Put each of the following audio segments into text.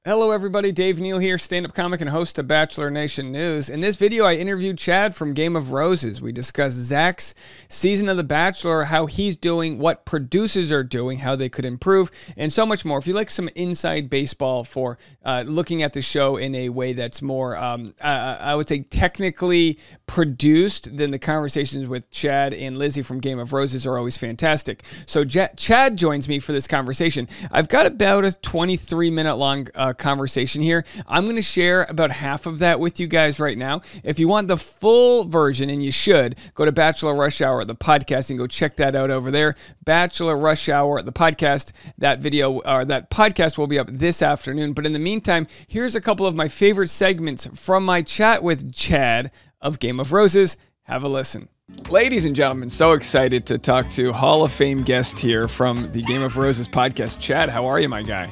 Hello everybody, Dave Neal here, stand-up comic and host of Bachelor Nation News. In this video, I interviewed Chad from Game of Roses. We discussed Zach's season of The Bachelor, how he's doing, what producers are doing, how they could improve, and so much more. If you like some inside baseball for looking at the show in a way that's more, I would say, technically produced, then the conversations with Chad and Lizzie from Game of Roses are always fantastic. So Chad joins me for this conversation. I've got about a 23-minute long conversation here. I'm going to share about half of that with you guys right now. If you want the full version, and you should, go to Bachelor Rush Hour, the podcast, and go check that out over there. Bachelor Rush Hour, the podcast. That video, or that podcast will be up this afternoon. But in the meantime, here's a couple of my favorite segments from my chat with Chad of Game of Roses. Have a listen. Ladies and gentlemen, so excited to talk to Hall of Fame guest here from the Game of Roses podcast. Chad, how are you, my guy?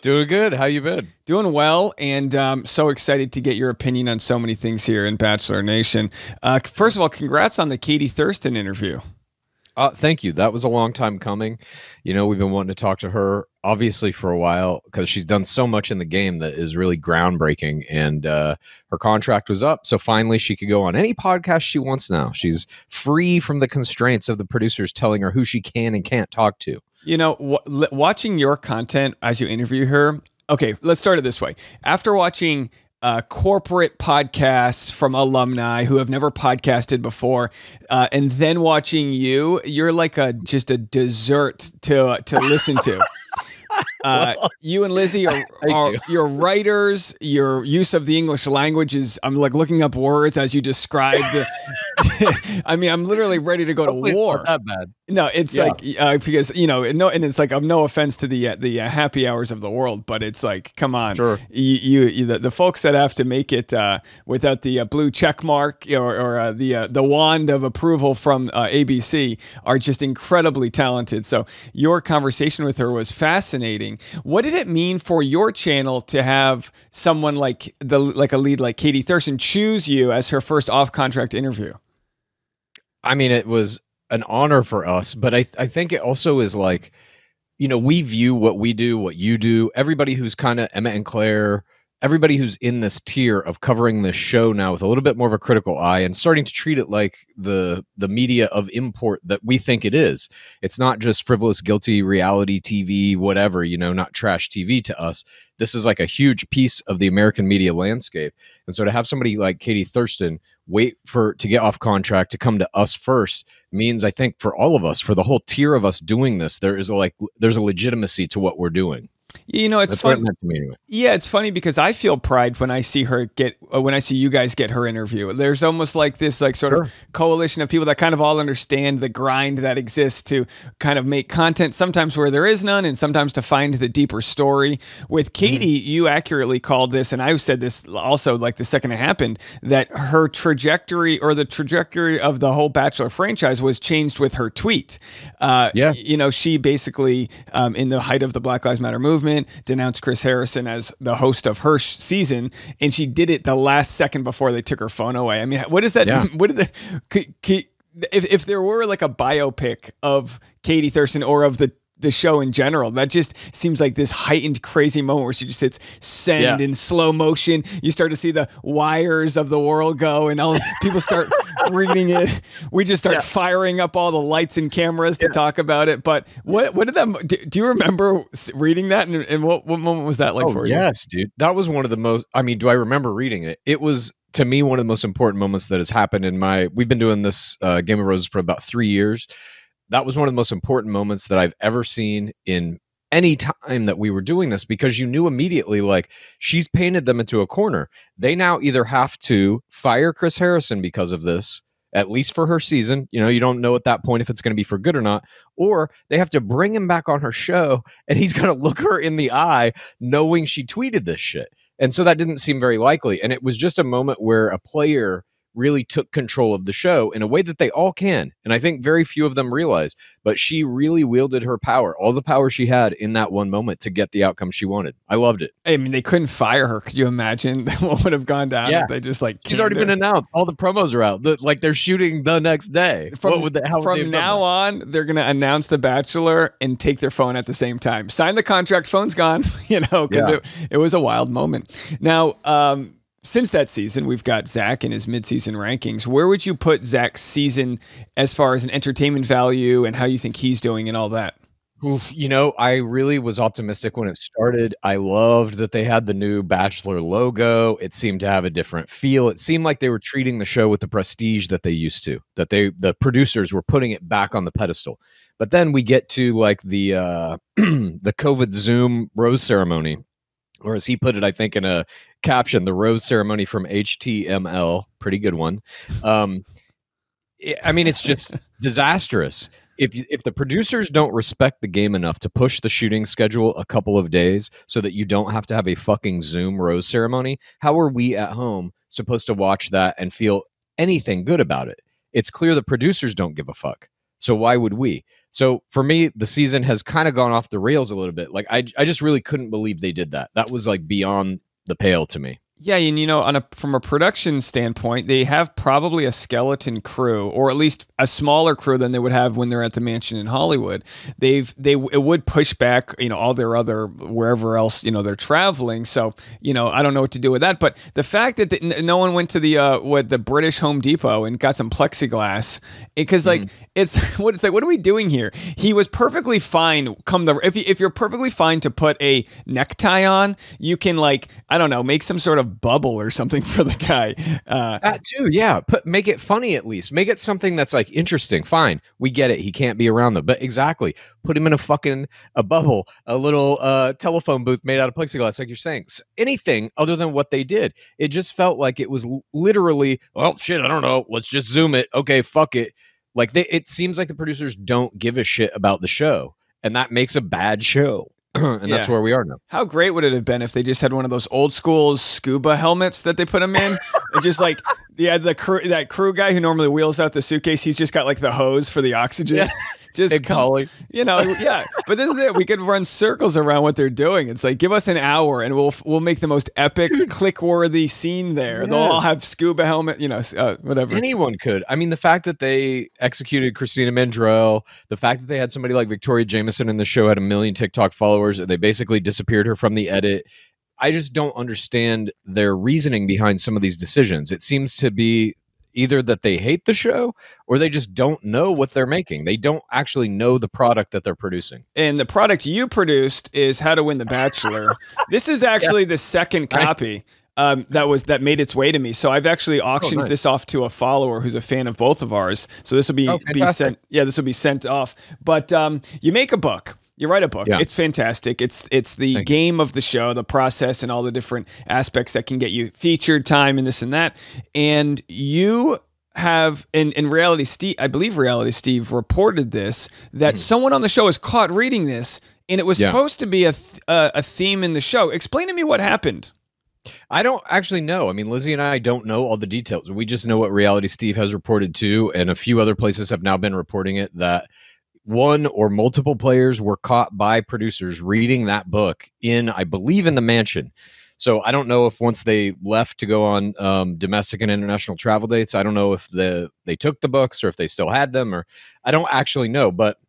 Doing good. How you been? Doing well, and so excited to get your opinion on so many things here in Bachelor Nation. First of all, congrats on the Katie Thurston interview. Thank you. That was a long time coming. You know, we've been wanting to talk to her, obviously, for a while, because she's done so much in the game that is really groundbreaking, and her contract was up, so finally she could go on any podcast she wants now. She's free from the constraints of the producers telling her who she can and can't talk to. You know, watching your content as you interview her, okay, let's start it this way. After watching corporate podcasts from alumni who have never podcasted before, and then watching you're like just a dessert to listen to. You and Lizzie are your writers. Your use of the English language is, I'm like looking up words as you describe the I mean, I'm literally ready to go to war. Not that bad. No, it's like because and it's like, no offense to the happy hours of the world, but it's like, come on, sure. The folks that have to make it without the blue check mark or the wand of approval from ABC are just incredibly talented. So your conversation with her was fascinating. What did it mean for your channel to have someone like a lead like Katie Thurston choose you as her first off-contract interview? I mean, it was an honor for us, but I think it also is like, we view what we do, what you do, everybody who's kind of Emma and Claire, everybody who's in this tier of covering this show now with a little bit more of a critical eye and starting to treat it like the media of import that we think it is. It's not just frivolous, guilty reality TV, whatever, not trash TV to us. This is like a huge piece of the American media landscape. And so to have somebody like Katie Thurston wait to get off contract to come to us first means, I think, for all of us, for the whole tier of us doing this, there's a legitimacy to what we're doing. It's funny. Anyway. Yeah, it's funny because I feel pride when I see you guys get her interview. There's almost like this sort of coalition of people that kind of all understand the grind that exists to kind of make content, sometimes where there is none, and sometimes to find the deeper story. With Katie, you accurately called this, and I said this also like the second it happened, that her trajectory, or the trajectory of the whole Bachelor franchise, was changed with her tweet. She basically, in the height of the Black Lives Matter movement, denounced Chris Harrison as the host of her season, and she did it the last second before they took her phone away. I mean, what does that? Yeah. What did if there were like a biopic of Katie Thurston or of the show in general, that just seems like this heightened crazy moment where she just hits send in slow motion. You start to see the wires of the world go, and all people start reading it. We just start firing up all the lights and cameras to talk about it. But what did that? Do you remember reading that? And what moment was that like for you? Yes, dude. That was one of the most. I mean, do I remember reading it? It was, to me, one of the most important moments that has happened in we've been doing this Game of Roses for about 3 years. That was one of the most important moments that I've ever seen in any time that we were doing this, because you knew immediately, like, she's painted them into a corner. They now either have to fire Chris Harrison because of this, at least for her season. You don't know at that point if it's going to be for good or not, or they have to bring him back on her show, and he's going to look her in the eye knowing she tweeted this shit. And so that didn't seem very likely. And it was just a moment where a player really took control of the show in a way that they all can. And I think very few of them realize, but she really wielded her power, all the power she had in that one moment to get the outcome she wanted. I loved it. I mean, they couldn't fire her. Could you imagine what would have gone down if they just like she's already been announced. All the promos are out. Like they're shooting the next day. From now on, they're going to announce The Bachelor and take their phone at the same time. Sign the contract, phone's gone, because it was a wild moment. Now, since that season, we've got Zach in his midseason rankings. Where would you put Zach's season as far as an entertainment value and how you think he's doing and all that? I really was optimistic when it started. I loved that they had the new Bachelor logo. It seemed to have a different feel. It seemed like they were treating the show with the prestige that they used to, that the producers were putting it back on the pedestal. But then we get to like the the COVID Zoom rose ceremony, or as he put it, I think in a caption, the rose ceremony from HTML. Pretty good one. I mean, it's just disastrous. If the producers don't respect the game enough to push the shooting schedule a couple of days so that you don't have to have a fucking Zoom rose ceremony, how are we at home supposed to watch that and feel anything good about it? It's clear the producers don't give a fuck. So why would we? So for me, the season has kind of gone off the rails a little bit. Like I just really couldn't believe they did that. That was like beyond the pale to me. Yeah, and from a production standpoint, they have probably a skeleton crew, or at least a smaller crew than they would have when they're at the mansion in Hollywood. It would push back, all their other wherever else they're traveling. So I don't know what to do with that. But the fact that no one went to the British Home Depot and got some plexiglass, because it's what are we doing here? He was perfectly fine. If you're perfectly fine to put a necktie on, you can make some sort of bubble or something for the guy. That too, yeah. Make it funny at least. Make it something that's like interesting. Fine, we get it. He can't be around them, but exactly. Put him in a bubble, a little telephone booth made out of plexiglass, like you're saying. Anything other than what they did. It just felt like it was literally, well, shit, I don't know. Let's just Zoom it. Okay, fuck it. It seems like the producers don't give a shit about the show, and that makes a bad show. And that's where we are now. How great would it have been if they just had one of those old school scuba helmets that they put them in? And just that crew guy who normally wheels out the suitcase, he's just got the hose for the oxygen. Yeah. Just But this is it. We could run circles around what they're doing. It's like, give us an hour and we'll make the most epic, click-worthy scene there. Yeah. They'll all have scuba helmet, whatever. Anyone could. I mean, the fact that they executed Christina Mandrell, the fact that they had somebody like Victoria Jameson in the show had 1 million TikTok followers, and they basically disappeared her from the edit. I just don't understand their reasoning behind some of these decisions. It seems to be either that they hate the show or they just don't know what they're making. They don't actually know the product that they're producing. And the product you produced is How to Win the Bachelor. This is actually the second copy that made its way to me. So I've actually auctioned this off to a follower who's a fan of both of ours. So this will be sent. Yeah, this will be sent off. But you make a book. You write a book. Yeah. It's fantastic. It's the game of the show, the process, and all the different aspects that can get you featured time and this and that. And you have in Reality Steve, I believe Reality Steve reported this, that someone on the show is caught reading this, and it was supposed to be a theme in the show. Explain to me what happened. I don't actually know. I mean, Lizzie and I don't know all the details. We just know what Reality Steve has reported too, and a few other places have now been reporting it, that one or multiple players were caught by producers reading that book I believe, in the mansion. So I don't know if once they left to go on domestic and international travel dates, I don't know if they took the books or if they still had them, or I don't actually know. But,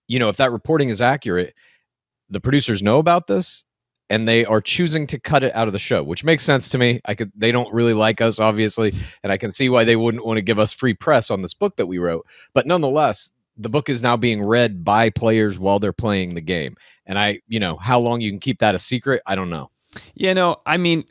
if that reporting is accurate, the producers know about this and they are choosing to cut it out of the show, which makes sense to me. They don't really like us, obviously, and I can see why they wouldn't want to give us free press on this book that we wrote. But nonetheless, the book is now being read by players while they're playing the game. And how long you can keep that a secret, I don't know. I mean,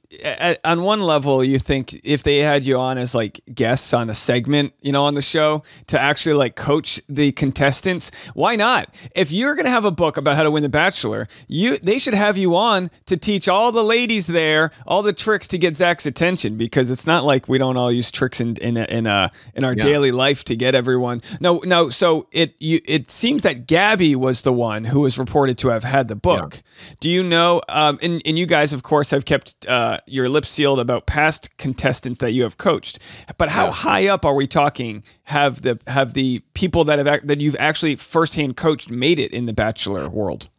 on one level, you think if they had you on as guests on a segment, on the show to actually coach the contestants, why not? If you're going to have a book about how to win the Bachelor, they should have you on to teach all the ladies there all the tricks to get Zach's attention, because it's not like we don't all use tricks in our daily life to get everyone. No. So it seems that Gabby was the one who was reported to have had the book. Yeah. Do you know? And you guys of course, have kept your lips sealed about past contestants that you have coached. But how high up are we talking? Have the people that you've actually firsthand coached made it in the Bachelor world?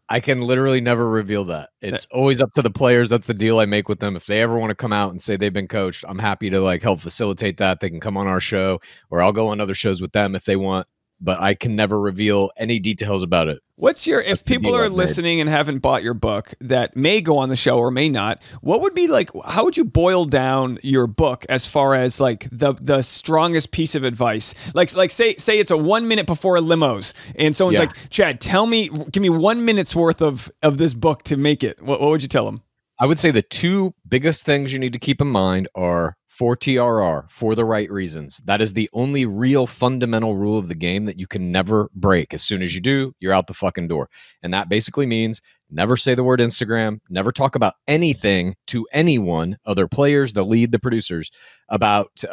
I can literally never reveal that. It's always up to the players. That's the deal I make with them. If they ever want to come out and say they've been coached, I'm happy to like help facilitate that. They can come on our show, or I'll go on other shows with them if they want. But I can never reveal any details about it. If people are listening and haven't bought your book that may go on the show or may not, what would be like, how would you boil down your book as far as like the strongest piece of advice? Like say it's a 1 minute before limos and someone's like, Chad, give me 1 minute's worth of this book to make it. What would you tell them? I would say the two biggest things you need to keep in mind are for TRR, for the right reasons. That is the only real fundamental rule of the game that you can never break. As soon as you do, you're out the fucking door. And that basically means never say the word Instagram, never talk about anything to anyone, other players, the lead, the producers, about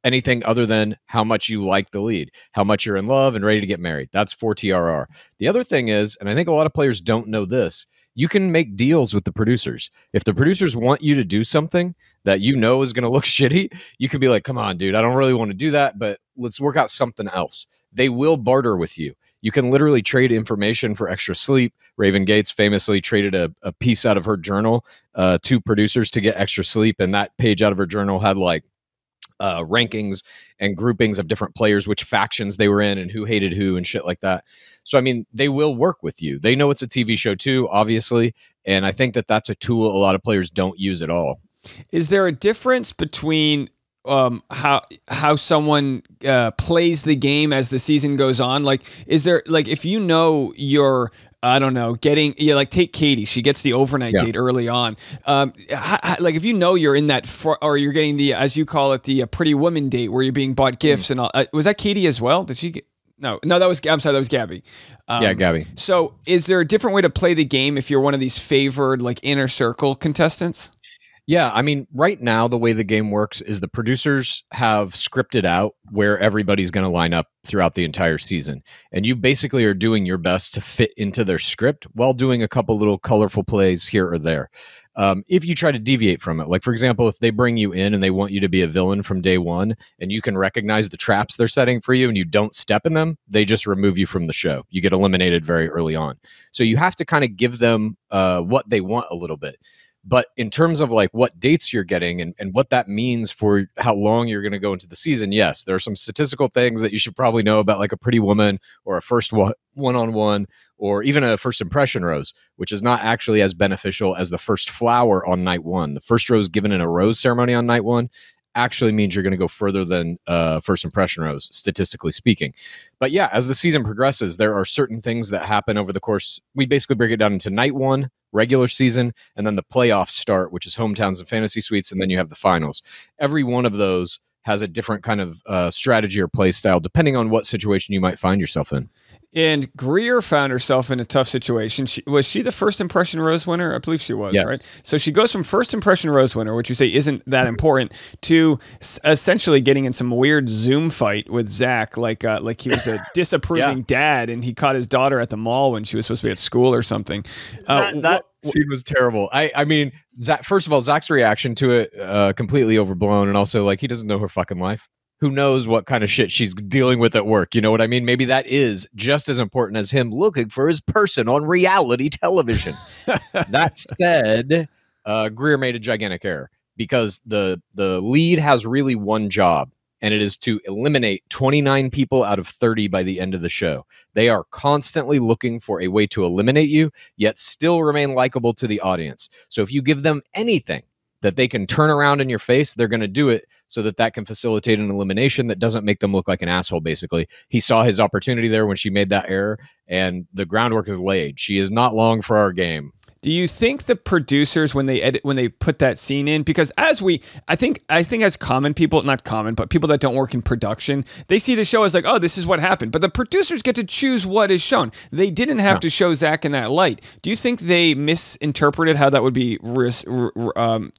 anything other than how much you like the lead, how much you're in love and ready to get married. That's for TRR. The other thing is, and I think a lot of players don't know this, you can make deals with the producers. If the producers want you to do something that you know is going to look shitty, you could be like, come on, dude, I don't really want to do that, but let's work out something else. They will barter with you. You can literally trade information for extra sleep. Raven Gates famously traded a piece out of her journal to producers to get extra sleep, and that page out of her journal had like rankings and groupings of different players, which factions they were in and who hated who and shit like that. So, I mean, they will work with you. They know it's a TV show too, obviously. And I think that that's a tool a lot of players don't use at all. Is there a difference between how someone plays the game as the season goes on? Like, is there, like, if you know you're, I don't know, like take Katie, she gets the overnight date early on. Like if you know you're in that, or you're getting the, as you call it, the pretty woman date where you're being bought gifts and all. Was that Katie as well? Did she get? No, I'm sorry, that was Gabby. Gabby. So is there a different way to play the game if you're one of these favored, like, inner circle contestants? Yeah, I mean, right now, the way the game works is the producers have scripted out where everybody's going to line up throughout the entire season. And you basically are doing your best to fit into their script while doing a couple little colorful plays here or there. If you try to deviate from it, like, for example, if they bring you in and they want you to be a villain from day one and you can recognize the traps they're setting for you and you don't step in them, they just remove you from the show. You get eliminated very early on. So you have to kind of give them what they want a little bit. But in terms of like what dates you're getting and what that means for how long you're going to go into the season, yes, there are some statistical things that you should probably know about, like a pretty woman or a first one-on-one or even a first impression rose, which is not actually as beneficial as the first flower on night one. The first rose given in a rose ceremony on night one actually means you're going to go further than first impression rose, statistically speaking. But yeah, as the season progresses, there are certain things that happen over the course. We basically break it down into night one, regular season, and then the playoffs start, which is hometowns and fantasy suites, and then you have the finals. Every one of those has a different kind of strategy or play style, depending on what situation you might find yourself in. And Greer found herself in a tough situation. Was she the first impression rose winner? I believe she was, right? So she goes from first impression rose winner, which you say isn't that important, to essentially getting in some weird Zoom fight with Zach, like he was a disapproving dad, and he caught his daughter at the mall when she was supposed to be at school or something. That scene was terrible. I mean, Zach, first of all, Zach's reaction to it, completely overblown, and also like he doesn't know her fucking life. Who knows what kind of shit she's dealing with at work? You know what I mean? Maybe that is just as important as him looking for his person on reality television. That said, Greer made a gigantic error because the lead has really one job, and it is to eliminate 29 people out of 30 by the end of the show. They are constantly looking for a way to eliminate you, yet still remain likable to the audience. So if you give them anything that they can turn around in your face, they're going to do it so that can facilitate an elimination that doesn't make them look like an asshole, basically. He saw his opportunity there when she made that error, and the groundwork is laid. She is not long for our game. Do you think the producers, when they put that scene in, because I think as common people, not common, but people that don't work in production, they see the show as like, oh, this is what happened. But the producers get to choose what is shown. They didn't have to show Zach in that light. Do you think they misinterpreted how that would be,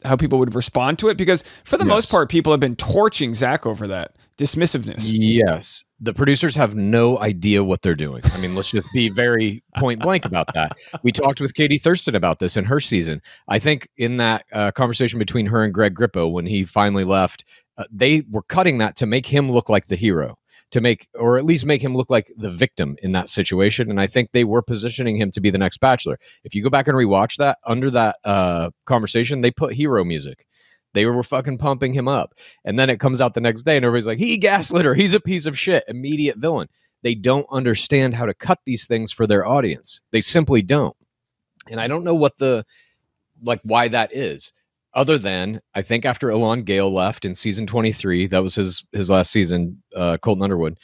how people would respond to it? Because for the most part, people have been torching Zach over that. dismissiveness. Yes. The producers have no idea what they're doing. I mean, let's just be very point blank about that. We talked with Katie Thurston about this in her season. I think in that conversation between her and Greg Grippo when he finally left, they were cutting that to make him look like the hero, to make, or at least make him look like the victim in that situation. And I think they were positioning him to be the next Bachelor. If you go back and rewatch that, under that conversation, they put hero music. They were fucking pumping him up. And then it comes out the next day and everybody's like, he gaslit her. He's a piece of shit. Immediate villain. They don't understand how to cut these things for their audience. They simply don't. And I don't know what why that is. Other than, I think after Elon Gale left in season 23, that was his last season, Colton Underwood,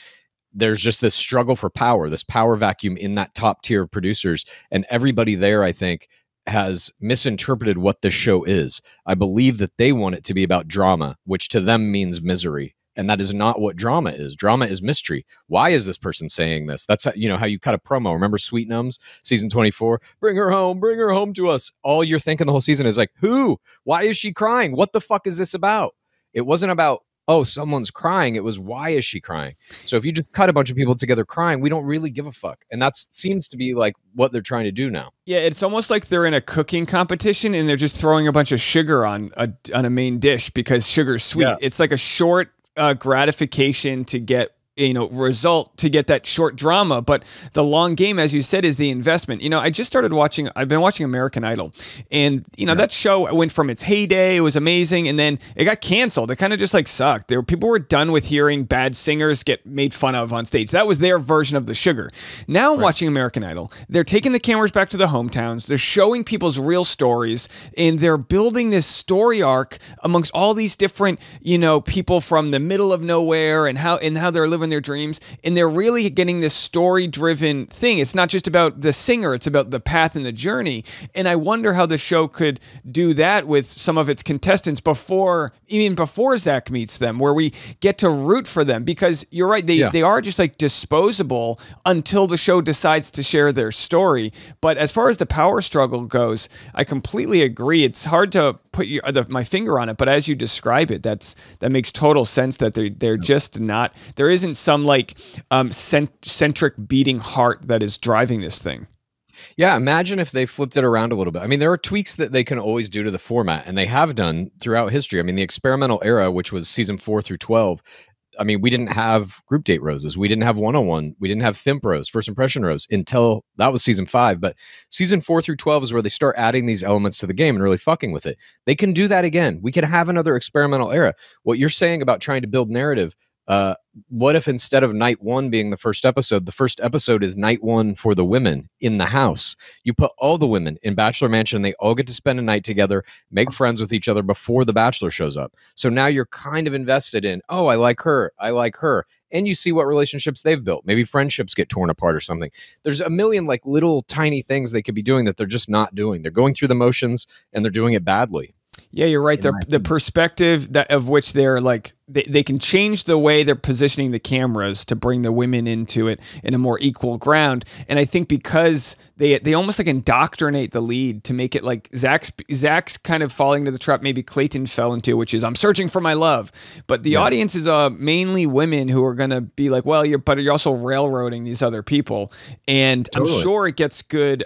there's just this struggle for power, this power vacuum in that top tier of producers. And everybody there, I think, has misinterpreted what this show is. I believe that they want it to be about drama, which to them means misery. And that is not what drama is. Drama is mystery. Why is this person saying this? That's how, how you cut a promo. Remember Sweet Nums, season 24? Bring her home to us. All you're thinking the whole season is like, who? Why is she crying? What the fuck is this about? It wasn't about, oh, someone's crying. It was, why is she crying? So if you just cut a bunch of people together crying, we don't really give a fuck. And that seems to be like what they're trying to do now. Yeah, it's almost like they're in a cooking competition and they're just throwing a bunch of sugar on a main dish because sugar's sweet. Yeah. It's like a short gratification to get result, to get that short drama. But the long game, as you said, is the investment. I just started watching, I've been watching American Idol, and that show went from its heyday, it was amazing, and then it got canceled. It kind of just like sucked. People were done with hearing bad singers get made fun of on stage. That was their version of the sugar. Now I'm watching American Idol. They're taking the cameras back to the hometowns. They're showing people's real stories, and they're building this story arc amongst all these different, people from the middle of nowhere and how they're living their dreams, and they're really getting this story-driven thing. It's not just about the singer, it's about the path and the journey. And I wonder how the show could do that with some of its contestants even before Zach meets them, where we get to root for them, because you're right, they are just like disposable until the show decides to share their story. But as far as the power struggle goes, I completely agree. It's hard to put my finger on it, but as you describe it, that makes total sense, that they're just not, there isn't some like centric beating heart that is driving this thing. Yeah, imagine if they flipped it around a little bit. I mean, there are tweaks that they can always do to the format, and they have done throughout history. I mean, the experimental era, which was season 4 through 12, I mean, we didn't have group date roses. We didn't have one-on-one. We didn't have Thimp Rose, first impression rose, until that was season 5. But season 4 through 12 is where they start adding these elements to the game and really fucking with it. They can do that again. We could have another experimental era. What you're saying about trying to build narrative, what if instead of night 1 being the first episode is night 1 for the women in the house? You put all the women in Bachelor Mansion, they all get to spend a night together, make friends with each other before the Bachelor shows up. So now you're kind of invested in, oh, I like her. And you see what relationships they've built. Maybe friendships get torn apart or something. There's a million like little tiny things they could be doing that they're just not doing. They're going through the motions and they're doing it badly. Yeah, you're right. The perspective of which they're like, they can change the way they're positioning the cameras to bring the women into it in a more equal ground. And I think because they almost like indoctrinate the lead to make it like Zach's kind of falling into the trap maybe Clayton fell into, which is I'm searching for my love. But the audience is mainly women who are going to be like, well, you're also railroading these other people. And totally. I'm sure it gets good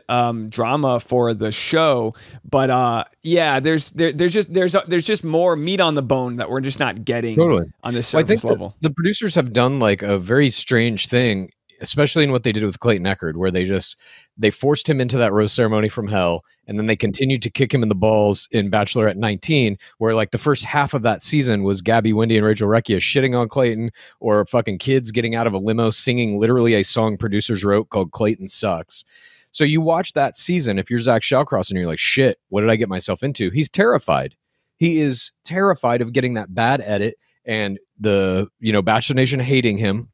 drama for the show. But yeah, there's just more meat on the bone that we're just not getting on this surface level. The producers have done like a very strange thing, especially in what they did with Clayton Echard, where they forced him into that rose ceremony from hell, and then they continued to kick him in the balls in Bachelorette 19, where like the first half of that season was Gabby Windey and Rachel Recchia shitting on Clayton, or fucking kids getting out of a limo singing literally a song producers wrote called Clayton Sucks. So you watch that season, if you're Zach Shallcross and you're like, shit, what did I get myself into? He's terrified. He is terrified of getting that bad edit and the, Bachelor Nation hating him.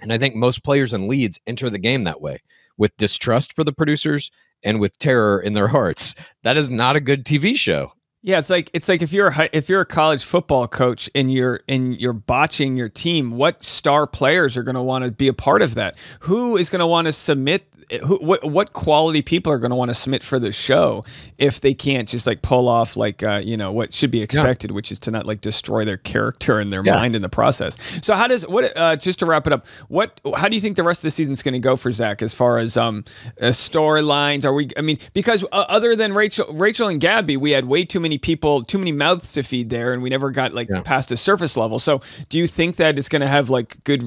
And I think most players and leads enter the game that way, with distrust for the producers and with terror in their hearts. That is not a good TV show. Yeah, it's like if you're a college football coach and you're botching your team, what star players are going to want to be a part of that? Who is going to want to submit? What quality people are going to want to submit for the show if they can't just like pull off like what should be expected, which is to not like destroy their character and their mind in the process. So how does just to wrap it up, how do you think the rest of the season's going to go for Zach as far as storylines? Because other than Rachel and Gabby, we had way too many people, too many mouths to feed there, and we never got past the surface level. So do you think that it's going to have like good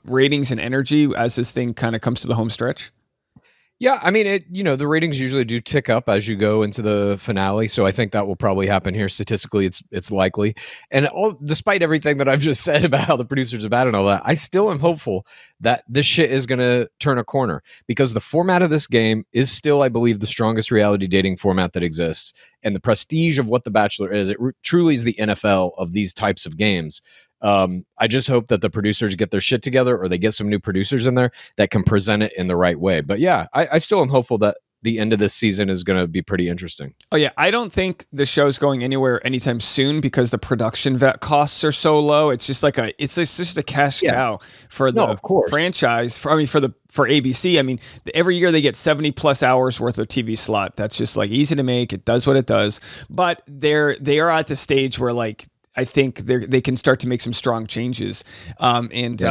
ratings and energy as this thing kind of comes to the home stretch? Yeah, I mean, the ratings usually do tick up as you go into the finale, so I think that will probably happen here. Statistically, it's likely. And despite everything that I've just said about how the producers are bad and all that, I still am hopeful that this shit is going to turn a corner, because the format of this game is still, I believe, the strongest reality dating format that exists, and the prestige of what The Bachelor is. It truly is the NFL of these types of games. I just hope that the producers get their shit together, or they get some new producers in there that can present it in the right way. But yeah, I still am hopeful that the end of this season is going to be pretty interesting. Oh yeah, I don't think the show's going anywhere anytime soon because the production costs are so low. It's just like it's just a cash cow for the franchise. For ABC. I mean, every year they get 70+ hours worth of TV slot. That's just like easy to make. It does what it does. But they are at the stage where like, I think they can start to make some strong changes and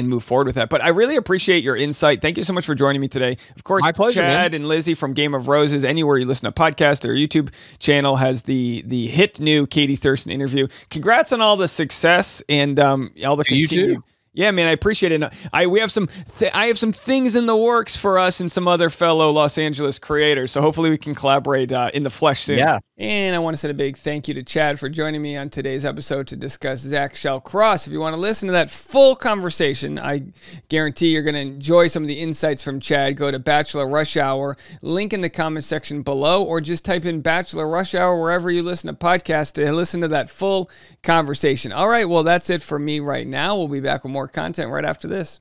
move forward with that. But I really appreciate your insight. Thank you so much for joining me today. Of course, my pleasure, Chad and Lizzie from Game of Roses, anywhere you listen to podcasts or YouTube channel, has the hit new Katie Thurston interview. Congrats on all the success and all the continued. Yeah, man, I appreciate it. I have some things in the works for us and some other fellow Los Angeles creators. So hopefully we can collaborate in the flesh soon. Yeah. And I want to send a big thank you to Chad for joining me on today's episode to discuss Zach Shallcross. If you want to listen to that full conversation, I guarantee you're going to enjoy some of the insights from Chad. Go to Bachelor Rush Hour, link in the comment section below, or just type in Bachelor Rush Hour wherever you listen to podcasts to listen to that full conversation. All right, well, that's it for me right now. We'll be back with more content right after this.